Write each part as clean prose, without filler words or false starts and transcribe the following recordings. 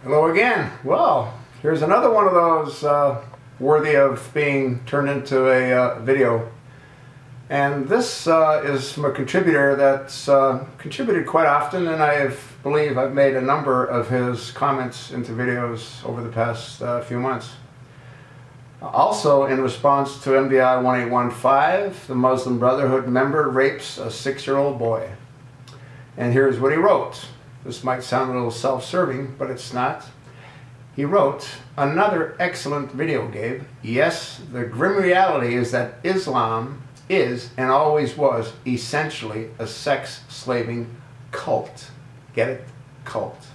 Hello again. Well, here's another one of those worthy of being turned into a video. And this is from a contributor that's contributed quite often, and I believe I've made a number of his comments into videos over the past few months. Also, in response to MVI 1815, the Muslim Brotherhood member rapes a 6-year-old boy. And here's what he wrote. This might sound a little self-serving, but it's not. He wrote, "Another excellent video, Gabe. Yes, the grim reality is that Islam is, and always was, essentially a sex-slaving cult." Get it? Cult.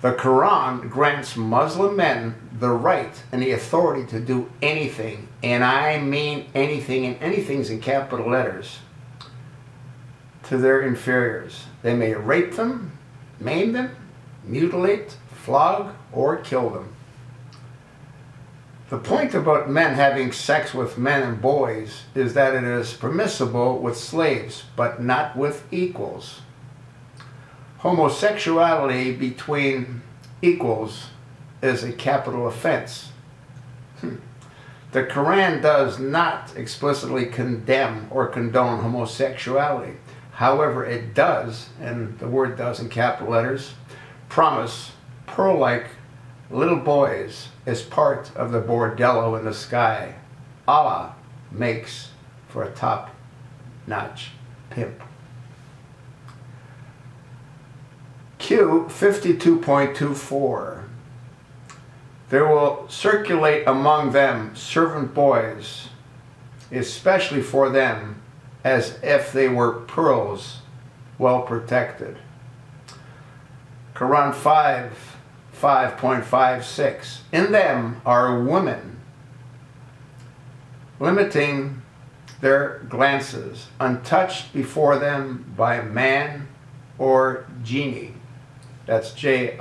The Quran grants Muslim men the right and the authority to do anything, and I mean anything, and anything's in capital letters, to their inferiors. They may rape them, maim them, mutilate, flog, or kill them. The point about men having sex with men and boys is that it is permissible with slaves, but not with equals. Homosexuality between equals is a capital offense. The Quran does not explicitly condemn or condone homosexuality. However, it does, and the word does in capital letters, promise pearl-like little boys as part of the bordello in the sky. Allah makes for a top-notch pimp. Q 52.24. There will circulate among them servant boys, especially for them, as if they were pearls well protected. Quran 5.56. In them are women, limiting their glances, untouched before them by man or genie. That's Jinni.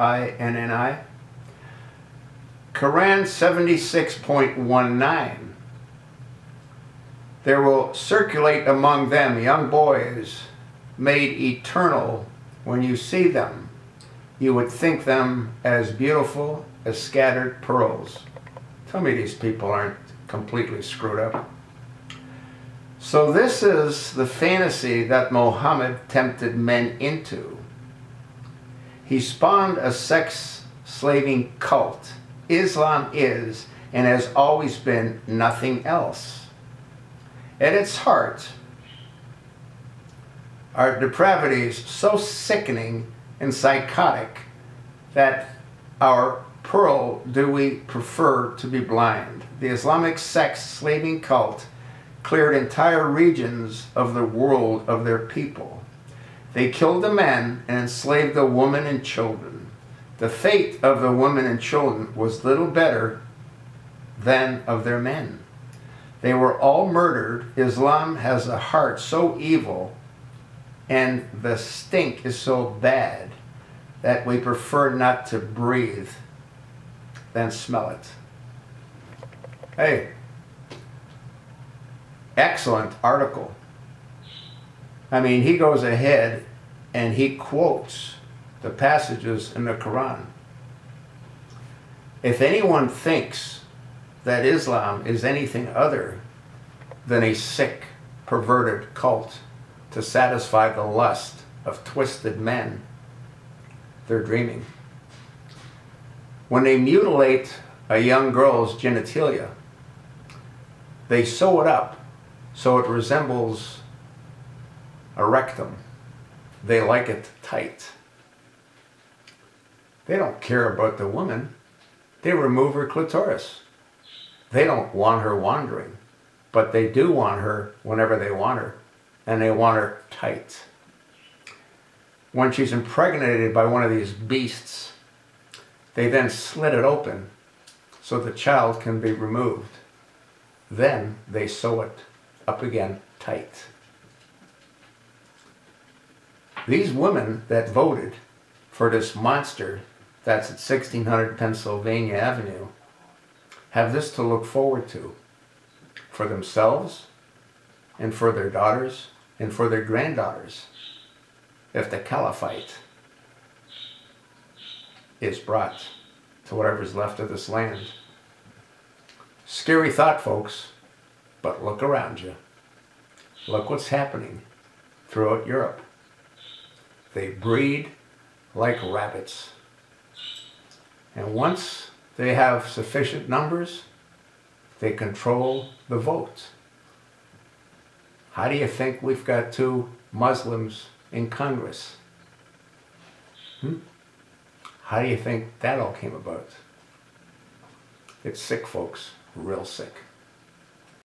Quran 76.19. There will circulate among them young boys made eternal. When you see them, you would think them as beautiful as scattered pearls. Tell me these people aren't completely screwed up. So this is the fantasy that Muhammad tempted men into. He spawned a sex-slaving cult. Islam is, and has always been, nothing else. At its heart are depravities so sickening and psychotic that our pearl do we prefer to be blind. The Islamic sex-slaving cult cleared entire regions of the world of their people. They killed the men and enslaved the women and children. The fate of the women and children was little better than of their men. They were all murdered. Islam has a heart so evil and the stink is so bad that we prefer not to breathe than smell it. Hey, excellent article. I mean, he goes ahead and he quotes the passages in the Quran. If anyone thinks that Islam is anything other than a sick, perverted cult to satisfy the lust of twisted men, they're dreaming. When they mutilate a young girl's genitalia, they sew it up so it resembles a rectum. They like it tight. They don't care about the woman. They remove her clitoris. They don't want her wandering, but they do want her whenever they want her, and they want her tight. When she's impregnated by one of these beasts, they then slit it open so the child can be removed. Then they sew it up again tight. These women that voted for this monster that's at 1600 Pennsylvania Avenue have this to look forward to for themselves and for their daughters and for their granddaughters if the caliphate is brought to whatever's left of this land. Scary thought, folks, but look around you. Look what's happening throughout Europe. They breed like rabbits. And once they have sufficient numbers, they control the vote. How do you think we've got 2 Muslims in Congress? How do you think that all came about? It's sick, folks. Real sick.